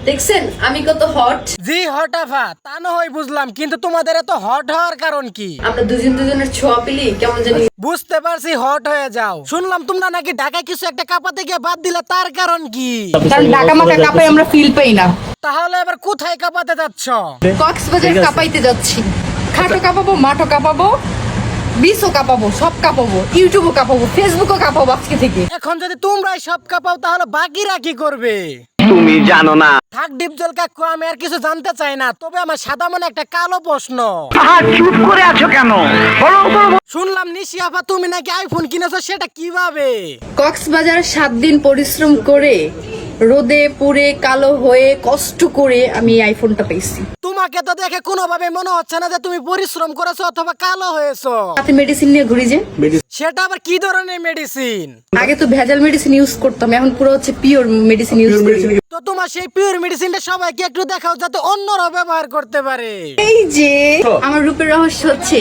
দেখছেন আমি কত হট। জি হট আফা, তা না হয় বুঝলাম, কিন্তু তোমাদের এত হট হওয়ার কারণ কি? আমরা দুজনের ছোঁয়া পেলি কেমন জানি। বুঝতে পারছি হট হয়ে যাও। শুনলাম তোমরা নাকি ঢাকায় কিছু একটা কাপাতে গিয়ে বাদ দিলে, তার কারণ কি? কারণ ঢাকা মাকা কাপাই আমরা ফিল পাই না। তাহলে এবার কোথায় কাপাতে যাচ্ছ? কক্সবাজার কাপাইতে যাচ্ছি। খাটো কাঁপাবো, মাঠও কাঁপাবো, বিচও কাঁপাবো, সব কাঁপাবো, ইউটিউবও কাঁপাবো, ফেসবুকও কাঁপাবো আজকে থেকে। এখন যদি তোমরাই সব কাপাও তাহলে বাকিরা কি করবে? তুমি জানো না। থাক ডিপজল কাকু, আমি আর কিছু জানতে চাই না, তবে আমার সাদা মনে একটা কালো প্রশ্ন। চুপ করে আছো কেন? শুনলাম নিশি আপা তুমি নাকি আইফোন কিনেছো, সেটা কিভাবে? কক্সবাজার 7 দিন পরিশ্রম করে, রোদে পুড়ে কালো হয়ে কষ্ট করে আমি এই আইফোনটা পেয়েছি। তোমাকে তো দেখে কোনোভাবে মনে হচ্ছে না যে তুমি পরিশ্রম করেছো অথবা কালো হয়েছো। সাথে মেডিসিন নিয়ে ঘুরি যে। সেটা আবার কি ধরনের মেডিসিন? আগে তো ভেজাল মেডিসিন ইউজ করতাম, এখন পুরো হচ্ছে পিওর মেডিসিন ইউজ করি। তো তোমার সেই পিওর মেডিসিনটা সবাইকে একটু দেখাও যাতে অন্যরাও ব্যবহার করতে পারে। এই যে আমার রূপের রহস্য হচ্ছে